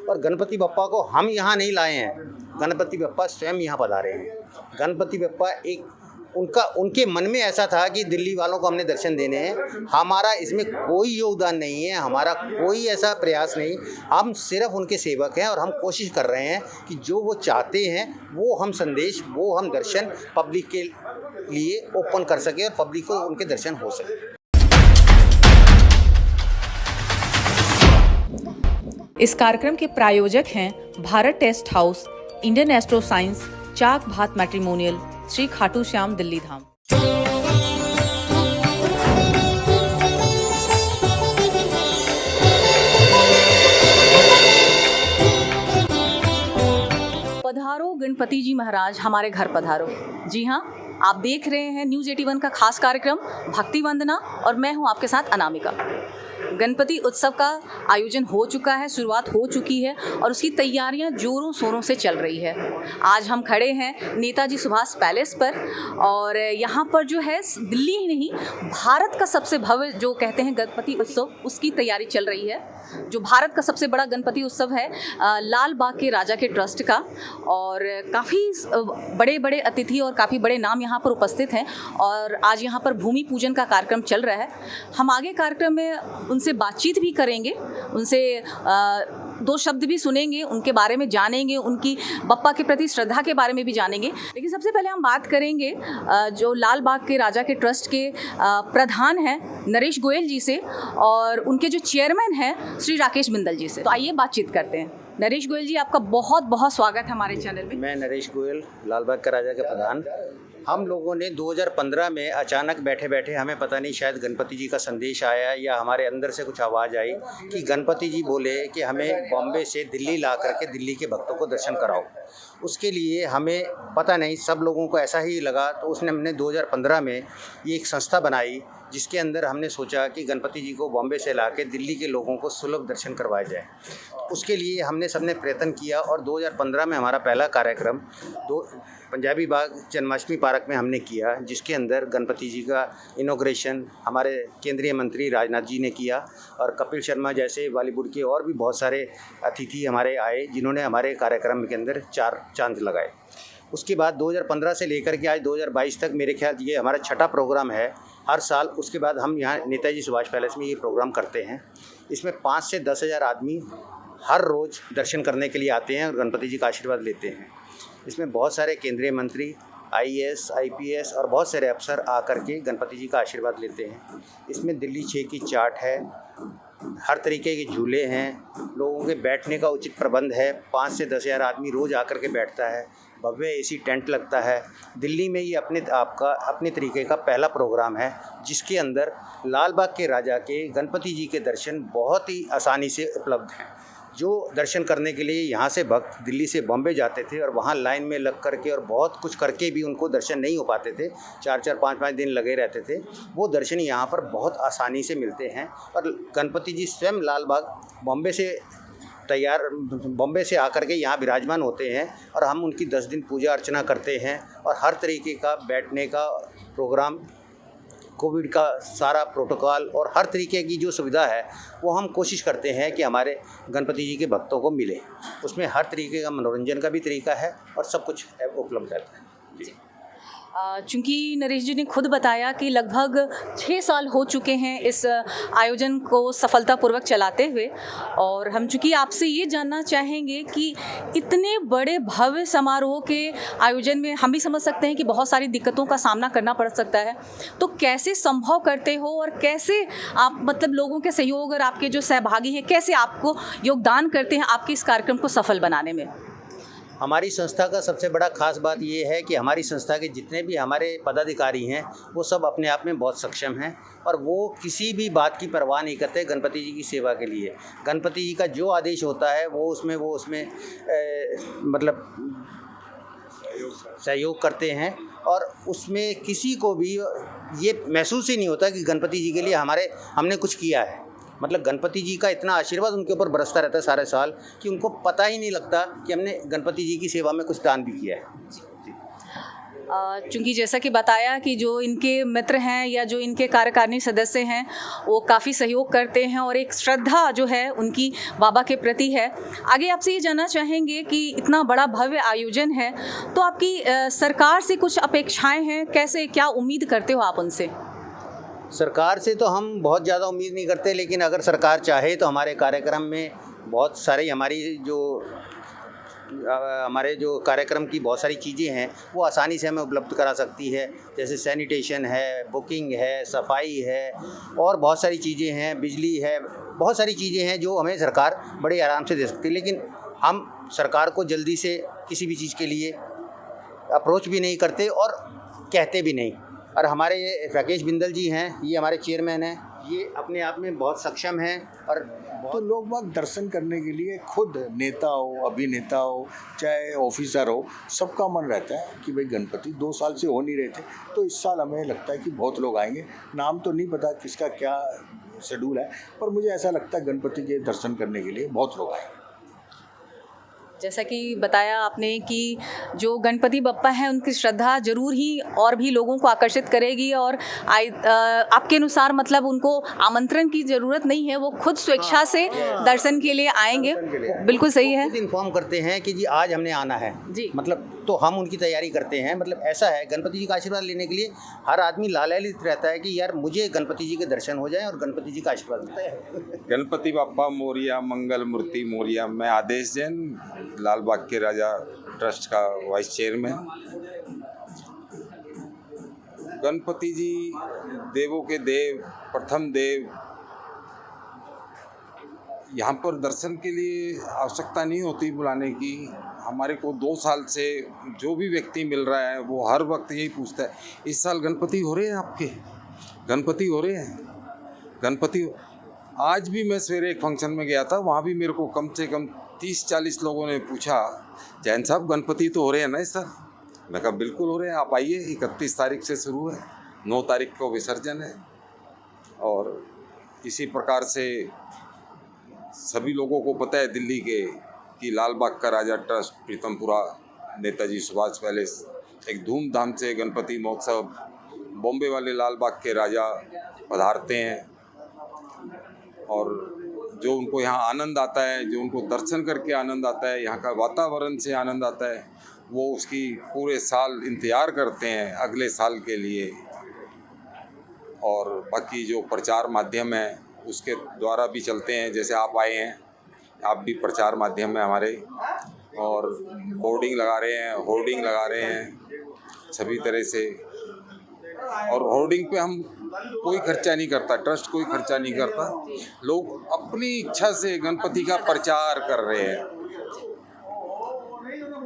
और गणपति बप्पा को हम यहाँ नहीं लाए हैं, गणपति बप्पा स्वयं यहाँ पधारे हैं। गणपति बप्पा उनके मन में ऐसा था कि दिल्ली वालों को हमने दर्शन देने हैं। हमारा इसमें कोई योगदान नहीं है, हमारा कोई ऐसा प्रयास नहीं। हम सिर्फ उनके सेवक हैं और हम कोशिश कर रहे हैं कि जो वो चाहते हैं वो हम संदेश, वो हम दर्शन पब्लिक के लिए ओपन कर सके और पब्लिक को उनके दर्शन हो सके। इस कार्यक्रम के प्रायोजक हैं Bharat test house, Indian astro science, Chak Bhat matrimonial, Shri Khatu Shyam Delhi Dham. पधारो गणपति जी महाराज हमारे घर पधारो। जी हाँ, आप देख रहे हैं न्यूज़ 81 का खास कार्यक्रम भक्ति वंदना और मैं हूँ आपके साथ अनामिका। गणपति उत्सव का आयोजन हो चुका है, शुरुआत हो चुकी है और उसकी तैयारियां जोरों शोरों से चल रही है। आज हम खड़े हैं नेताजी सुभाष पैलेस पर और यहाँ पर जो है दिल्ली ही नहीं भारत का सबसे भव्य जो कहते हैं गणपति उत्सव, उसकी तैयारी चल रही है। जो भारत का सबसे बड़ा गणपति उत्सव है लाल बाग के राजा के ट्रस्ट का, और काफ़ी बड़े बड़े अतिथि और काफ़ी बड़े नाम यहाँ पर उपस्थित हैं और आज यहाँ पर भूमि पूजन का कार्यक्रम चल रहा है। हम आगे कार्यक्रम में उनसे बातचीत भी करेंगे, उनसे दो शब्द भी सुनेंगे, उनके बारे में जानेंगे, उनकी बप्पा के प्रति श्रद्धा के बारे में भी जानेंगे। लेकिन सबसे पहले हम बात करेंगे जो लाल बाग के राजा के ट्रस्ट के प्रधान हैं नरेश गोयल जी से और उनके जो चेयरमैन हैं श्री राकेश बिंदल जी से। तो आइए बातचीत करते हैं। नरेश गोयल जी, आपका बहुत बहुत स्वागत है हमारे चैनल में। मैं नरेश गोयल, लाल बाग के राजा के प्रधान। हम लोगों ने 2015 में अचानक बैठे बैठे हमें पता नहीं शायद गणपति जी का संदेश आया या हमारे अंदर से कुछ आवाज़ आई कि गणपति जी बोले कि हमें बॉम्बे से दिल्ली ला करके दिल्ली के भक्तों को दर्शन कराओ। उसके लिए हमें पता नहीं, सब लोगों को ऐसा ही लगा, तो हमने 2015 में ये एक संस्था बनाई जिसके अंदर हमने सोचा कि गणपति जी को बॉम्बे से ला के दिल्ली के लोगों को सुलभ दर्शन करवाया जाए। उसके लिए हमने सबने प्रयत्न किया और 2015 में हमारा पहला कार्यक्रम पंजाबी बाग जन्माष्टमी पार्क में हमने किया, जिसके अंदर गणपति जी का इनॉग्रेशन हमारे केंद्रीय मंत्री राजनाथ जी ने किया और कपिल शर्मा जैसे बॉलीवुड के और भी बहुत सारे अतिथि हमारे आए जिन्होंने हमारे कार्यक्रम के अंदर 4 चांद लगाए। उसके बाद 2015 से लेकर के आज 2022 तक मेरे ख्याल ये हमारा 6ठा प्रोग्राम है हर साल। उसके बाद हम यहाँ नेताजी सुभाष पैलेस में ये प्रोग्राम करते हैं। इसमें 5 से 10 हज़ार आदमी हर रोज़ दर्शन करने के लिए आते हैं और गणपति जी का आशीर्वाद लेते हैं। इसमें बहुत सारे केंद्रीय मंत्री, IAS, IPS और बहुत सारे अफसर आकर के गणपति जी का आशीर्वाद लेते हैं। इसमें दिल्ली 6 की चाट है, हर तरीके के झूले हैं, लोगों के बैठने का उचित प्रबंध है। 5 से 10 हज़ार आदमी रोज़ आकर के बैठता है। भव्य AC टेंट लगता है। दिल्ली में ये अपने तरीके का पहला प्रोग्राम है जिसके अंदर लाल बाग के राजा के गणपति जी के दर्शन बहुत ही आसानी से उपलब्ध हैं। जो दर्शन करने के लिए यहाँ से भक्त दिल्ली से बॉम्बे जाते थे और वहाँ लाइन में लग करके और बहुत कुछ करके भी उनको दर्शन नहीं हो पाते थे, 4-4, 5-5 दिन लगे रहते थे, वो दर्शन यहाँ पर बहुत आसानी से मिलते हैं। और गणपति जी स्वयं लाल बाग बॉम्बे से आकर के यहाँ विराजमान होते हैं और हम उनकी 10 दिन पूजा अर्चना करते हैं और हर तरीके का बैठने का प्रोग्राम, कोविड का सारा प्रोटोकॉल और हर तरीके की जो सुविधा है वो हम कोशिश करते हैं कि हमारे गणपति जी के भक्तों को मिले। उसमें हर तरीके का मनोरंजन का भी तरीका है और सब कुछ उपलब्ध रहता है। जी। चूँकि नरेश जी ने खुद बताया कि लगभग 6 साल हो चुके हैं इस आयोजन को सफलतापूर्वक चलाते हुए, और हम चूँकि आपसे ये जानना चाहेंगे कि इतने बड़े भव्य समारोह के आयोजन में हम भी समझ सकते हैं कि बहुत सारी दिक्कतों का सामना करना पड़ सकता है, तो कैसे संभव करते हो और कैसे आप मतलब लोगों के सहयोग और आपके जो सहभागी हैं कैसे आपको योगदान करते हैं आपके इस कार्यक्रम को सफल बनाने में? हमारी संस्था का सबसे बड़ा खास बात ये है कि हमारी संस्था के जितने भी हमारे पदाधिकारी हैं वो सब अपने आप में बहुत सक्षम हैं और वो किसी भी बात की परवाह नहीं करते गणपति जी की सेवा के लिए। गणपति जी का जो आदेश होता है वो उसमें मतलब सहयोग करते हैं और उसमें किसी को भी ये महसूस ही नहीं होता कि गणपति जी के लिए हमने कुछ किया है। मतलब गणपति जी का इतना आशीर्वाद उनके ऊपर बरसता रहता है सारे साल कि उनको पता ही नहीं लगता कि हमने गणपति जी की सेवा में कुछ दान भी किया है। चूँकि जैसा कि बताया कि जो इनके मित्र हैं या जो इनके कार्यकारिणी सदस्य हैं वो काफ़ी सहयोग करते हैं और एक श्रद्धा जो है उनकी बाबा के प्रति है। आगे आपसे ये जानना चाहेंगे कि इतना बड़ा भव्य आयोजन है तो आपकी सरकार से कुछ अपेक्षाएं हैं, कैसे क्या उम्मीद करते हो आप उनसे? सरकार से तो हम बहुत ज़्यादा उम्मीद नहीं करते, लेकिन अगर सरकार चाहे तो हमारे कार्यक्रम में बहुत सारी हमारे जो कार्यक्रम की बहुत सारी चीज़ें हैं वो आसानी से हमें उपलब्ध करा सकती है। जैसे सैनिटेशन है, बुकिंग है, सफाई है और बहुत सारी चीज़ें हैं, बिजली है, बहुत सारी चीज़ें हैं जो हमें सरकार बड़े आराम से दे सकती है। लेकिन हम सरकार को जल्दी से किसी भी चीज़ के लिए अप्रोच भी नहीं करते और कहते भी नहीं। और हमारे ये राकेश बिंदल जी हैं, ये हमारे चेयरमैन हैं, ये अपने आप में बहुत सक्षम हैं और तो लोग बाग दर्शन करने के लिए खुद नेता हो, अभिनेता हो, चाहे ऑफिसर हो, सबका मन रहता है कि भाई गणपति 2 साल से हो नहीं रहे थे, तो इस साल हमें लगता है कि बहुत लोग आएंगे। नाम तो नहीं पता किसका क्या शेड्यूल है, पर मुझे ऐसा लगता है गणपति के दर्शन करने के लिए बहुत लोग आएंगे। जैसा कि बताया आपने कि जो गणपति बप्पा हैं उनकी श्रद्धा जरूर ही और भी लोगों को आकर्षित करेगी और आपके अनुसार मतलब उनको आमंत्रण की ज़रूरत नहीं है, वो खुद स्वेच्छा से दर्शन के लिए आएंगे। बिल्कुल सही है। खुद इन्फॉर्म करते हैं कि जी आज हमने आना है जी, मतलब तो हम उनकी तैयारी करते हैं। मतलब ऐसा है, गणपति जी का आशीर्वाद लेने के लिए हर आदमी लालायित रहता है कि यार मुझे गणपति जी के दर्शन हो जाए और गणपति जी का आशीर्वाद मिलता है। गणपति बाप्पा मोरिया, मंगल मूर्ति मोरिया। मैं आदेश जैन, लाल बाग के राजा ट्रस्ट का वाइस चेयरमैन। गणपति जी देवों के देव, प्रथम देव। यहाँ पर दर्शन के लिए आवश्यकता नहीं होती बुलाने की। हमारे को 2 साल से जो भी व्यक्ति मिल रहा है वो हर वक्त यही पूछता है, इस साल गणपति हो रहे हैं आपके? गणपति हो रहे हैं? गणपति। आज भी मैं सवेरे एक फंक्शन में गया था, वहाँ भी मेरे को कम से कम 30-40 लोगों ने पूछा, जैन साहब गणपति तो हो रहे हैं ना इस साल? मैं कहा बिल्कुल हो रहे हैं, आप आइए। 31 तारीख से शुरू है, 9 तारीख को विसर्जन है। और इसी प्रकार से सभी लोगों को पता है दिल्ली के कि लाल बाग का राजा ट्रस्ट प्रीतमपुरा नेताजी सुभाष पैलेस एक धूमधाम से गणपति महोत्सव, बॉम्बे वाले लाल बाग के राजा पधारते हैं और जो उनको यहाँ आनंद आता है, जो उनको दर्शन करके आनंद आता है, यहाँ का वातावरण से आनंद आता है, वो उसकी पूरे साल इंतज़ार करते हैं अगले साल के लिए। और बाकी जो प्रचार माध्यम है उसके द्वारा भी चलते हैं, जैसे आप आए हैं, आप भी प्रचार माध्यम है हमारे, और होर्डिंग लगा रहे हैं सभी तरह से। और होर्डिंग पे हम कोई खर्चा नहीं करता, ट्रस्ट कोई खर्चा नहीं करता, लोग अपनी इच्छा से गणपति का प्रचार कर रहे हैं।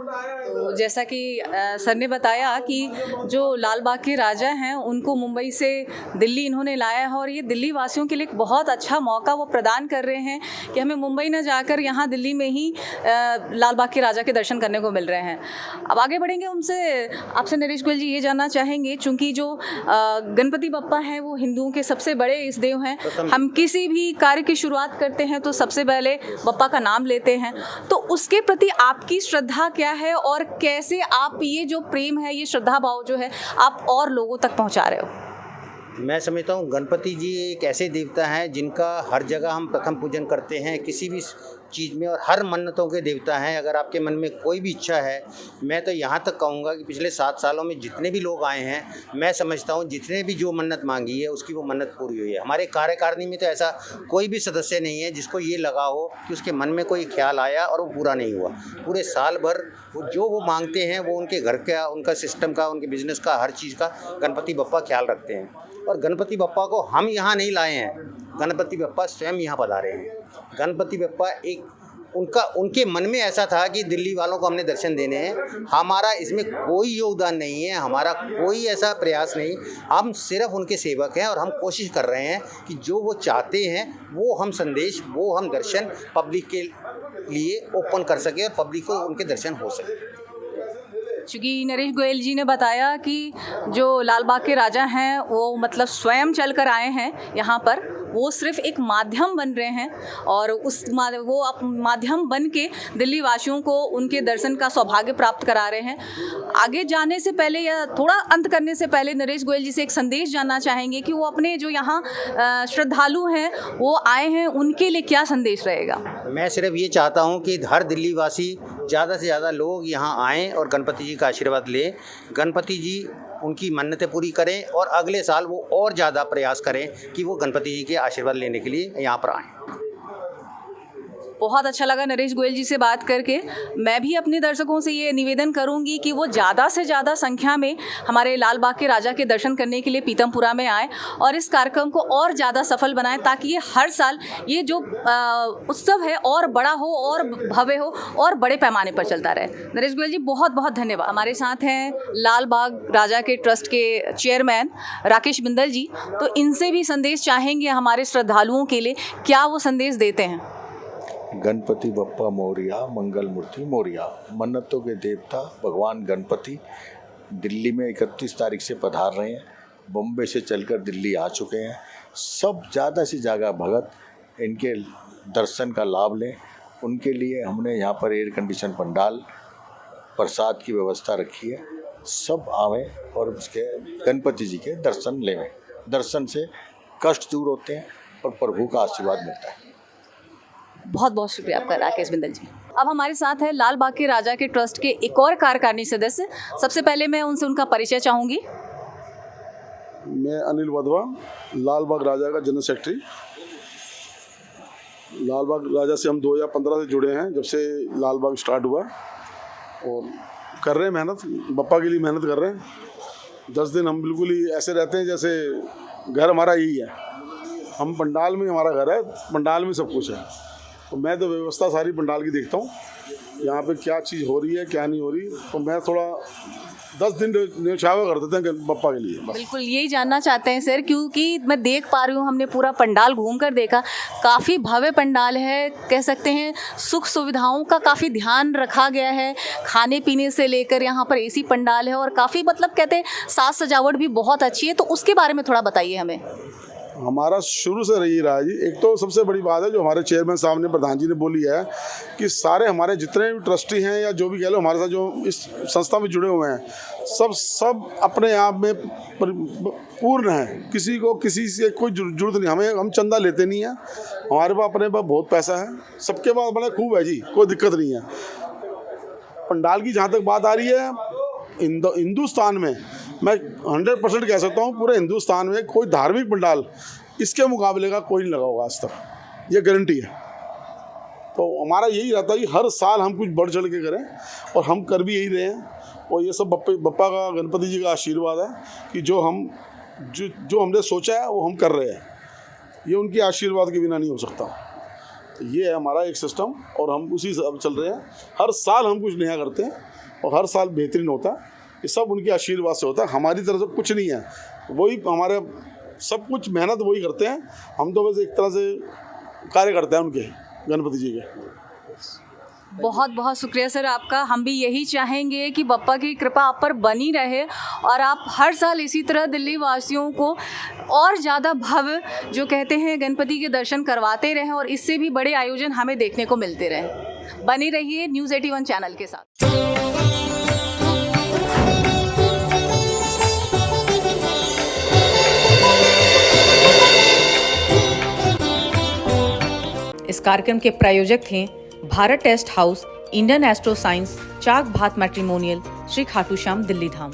तो जैसा कि सर ने बताया कि जो लाल बाग के राजा हैं उनको मुंबई से दिल्ली इन्होंने लाया है और ये दिल्ली वासियों के लिए एक बहुत अच्छा मौका वो प्रदान कर रहे हैं कि हमें मुंबई न जाकर यहाँ दिल्ली में ही लाल बाग के राजा के दर्शन करने को मिल रहे हैं। अब आगे बढ़ेंगे, उनसे आपसे नरेश गोयल जी ये जानना चाहेंगे, चूँकि जो गणपति बप्पा हैं वो हिंदुओं के सबसे बड़े इस देव हैं। हम किसी भी कार्य की शुरुआत करते हैं तो सबसे पहले बप्पा का नाम लेते हैं, तो उसके प्रति आपकी श्रद्धा क्या है और कैसे आप ये जो प्रेम है, ये श्रद्धा भाव जो है आप और लोगों तक पहुंचा रहे हो? मैं समझता हूँ गणपति जी एक ऐसे देवता हैं जिनका हर जगह हम प्रथम पूजन करते हैं, किसी भी चीज़ में, और हर मन्नतों के देवता हैं। अगर आपके मन में कोई भी इच्छा है, मैं तो यहाँ तक कहूँगा कि पिछले 7 सालों में जितने भी लोग आए हैं, मैं समझता हूँ जितने भी जो मन्नत मांगी है उसकी वो मन्नत पूरी हुई है। हमारे कार्यकारिणी में तो ऐसा कोई भी सदस्य नहीं है जिसको ये लगा हो कि उसके मन में कोई ख्याल आया और वो पूरा नहीं हुआ। पूरे साल भर वो मांगते हैं वो उनके घर का, उनका सिस्टम का, उनके बिजनेस का, हर चीज़ का गणपति बप्पा ख्याल रखते हैं। और गणपति बप्पा को हम यहाँ नहीं लाए हैं, गणपति बप्पा स्वयं यहाँ पधारे हैं। गणपति बप्पा एक उनके मन में ऐसा था कि दिल्ली वालों को हमने दर्शन देने हैं, हमारा इसमें कोई योगदान नहीं है, हमारा कोई ऐसा प्रयास नहीं, हम सिर्फ उनके सेवक हैं और हम कोशिश कर रहे हैं कि जो वो चाहते हैं वो हम संदेश, वो हम दर्शन पब्लिक के लिए ओपन कर सके और पब्लिक को उनके दर्शन हो सके। चूँकि नरेश गोयल जी ने बताया कि जो लाल बाग के राजा हैं वो मतलब स्वयं चल कर आए हैं यहाँ पर वो सिर्फ एक माध्यम बन रहे हैं और वो माध्यम बन के दिल्ली वासियों को उनके दर्शन का सौभाग्य प्राप्त करा रहे हैं। आगे जाने से पहले या थोड़ा अंत करने से पहले नरेश गोयल जी से एक संदेश जानना चाहेंगे कि वो अपने जो यहाँ श्रद्धालु हैं वो आए हैं, उनके लिए क्या संदेश रहेगा? मैं सिर्फ ये चाहता हूँ कि हर दिल्ली वासी ज़्यादा से ज़्यादा लोग यहाँ आएँ और गणपति जी का आशीर्वाद लें। गणपति जी उनकी मन्नतें पूरी करें और अगले साल वो और ज़्यादा प्रयास करें कि वो गणपति जी के आशीर्वाद लेने के लिए यहाँ पर आएँ। बहुत अच्छा लगा नरेश गोयल जी से बात करके। मैं भी अपने दर्शकों से ये निवेदन करूंगी कि वो ज़्यादा से ज़्यादा संख्या में हमारे लाल बाग के राजा के दर्शन करने के लिए पीतमपुरा में आए और इस कार्यक्रम को और ज़्यादा सफल बनाएं, ताकि ये हर साल ये जो उत्सव है और बड़ा हो और भव्य हो और बड़े पैमाने पर चलता रहे। नरेश गोयल जी बहुत बहुत धन्यवाद। हमारे साथ हैं लाल बाग राजा के ट्रस्ट के चेयरमैन राकेश बिंदल जी, तो इनसे भी संदेश चाहेंगे हमारे श्रद्धालुओं के लिए, क्या वो संदेश देते हैं? गणपति बप्पा मोरिया, मंगल मूर्ति मोरिया। मन्नतों के देवता भगवान गणपति दिल्ली में 31 तारीख से पधार रहे हैं। बम्बे से चलकर दिल्ली आ चुके हैं। सब ज़्यादा से ज़्यादा भगत इनके दर्शन का लाभ लें। उनके लिए हमने यहाँ पर एयर कंडीशन पंडाल, प्रसाद की व्यवस्था रखी है। सब आवें और उसके गणपति जी के दर्शन लें। दर्शन से कष्ट दूर होते हैं और प्रभु का आशीर्वाद मिलता है। बहुत बहुत शुक्रिया आपका राकेश बिंदल जी। अब हमारे साथ है लाल बाग के राजा के ट्रस्ट के एक और कार्यकारिणी सदस्य। सबसे पहले मैं उनसे उनका परिचय चाहूँगी। मैं अनिल वधवा, लाल बाग राजा का जनरल सेक्रेटरी। लाल बाग राजा से हम 2015 से जुड़े हैं, जब से लाल बाग स्टार्ट हुआ, और कर रहे हैं मेहनत, बप्पा के लिए मेहनत कर रहे हैं। 10 दिन हम बिल्कुल ही ऐसे रहते हैं जैसे घर हमारा यही है। हम पंडाल में, हमारा घर है, पंडाल में सब कुछ है। तो मैं तो व्यवस्था सारी पंडाल की देखता हूँ, यहाँ पे क्या चीज़ हो रही है क्या नहीं हो रही। तो मैं थोड़ा 10 दिन न्यौछावर कर देते हैं बप्पा के लिए। बिल्कुल यही जानना चाहते हैं सर, क्योंकि मैं देख पा रही हूँ, हमने पूरा पंडाल घूम कर देखा, काफ़ी भव्य पंडाल है, कह सकते हैं सुख सुविधाओं का काफ़ी ध्यान रखा गया है। खाने पीने से लेकर यहाँ पर एसी पंडाल है और काफ़ी मतलब कहते हैं साज सजावट भी बहुत अच्छी है। तो उसके बारे में थोड़ा बताइए हमें। हमारा शुरू से रही रहा है जी। एक तो सबसे बड़ी बात है जो हमारे चेयरमैन साहब ने, प्रधान जी ने बोली है कि सारे हमारे जितने भी ट्रस्टी हैं या जो भी कह लो हमारे साथ जो इस संस्था में जुड़े हुए हैं, सब अपने आप में पूर्ण हैं। किसी को किसी से कोई जरूरत नहीं। हम चंदा लेते नहीं हैं। हमारे पास अपने पास बहुत पैसा है, सबके पास बड़ा खूब है जी, कोई दिक्कत नहीं है। पंडाल की जहाँ तक बात आ रही है, हिंदुस्तान में मैं 100% कह सकता हूँ, पूरे हिंदुस्तान में कोई धार्मिक पंडाल इसके मुकाबले का कोई नहीं लगा होगा आज तक, ये गारंटी है। तो हमारा यही रहता है कि हर साल हम कुछ बढ़ चढ़ के करें, और हम कर भी यही रहे हैं। और ये सब बप्पा का, गणपति जी का आशीर्वाद है कि जो हमने सोचा है वो हम कर रहे हैं। ये उनके आशीर्वाद के बिना नहीं हो सकता। तो ये है हमारा एक सिस्टम, और हम उसी से अब चल रहे हैं। हर साल हम कुछ नया करते हैं और हर साल बेहतरीन होता है। ये सब उनके आशीर्वाद से होता है, हमारी तरफ से कुछ नहीं है। वही हमारे सब कुछ मेहनत वही करते हैं। हम तो बस एक तरह से कार्य करते हैं उनके, गणपति जी के। बहुत बहुत शुक्रिया सर आपका। हम भी यही चाहेंगे कि बप्पा की कृपा आप पर बनी रहे और आप हर साल इसी तरह दिल्ली वासियों को और ज़्यादा भव्य जो कहते हैं गणपति के दर्शन करवाते रहें, और इससे भी बड़े आयोजन हमें देखने को मिलते रहें। बने रहिए न्यूज़ 81 चैनल के साथ। इस कार्यक्रम के प्रायोजक थे Bharat test house, Indian astro science, Chak Bhat matrimonial, Shri Khatu Shyam Delhi धाम।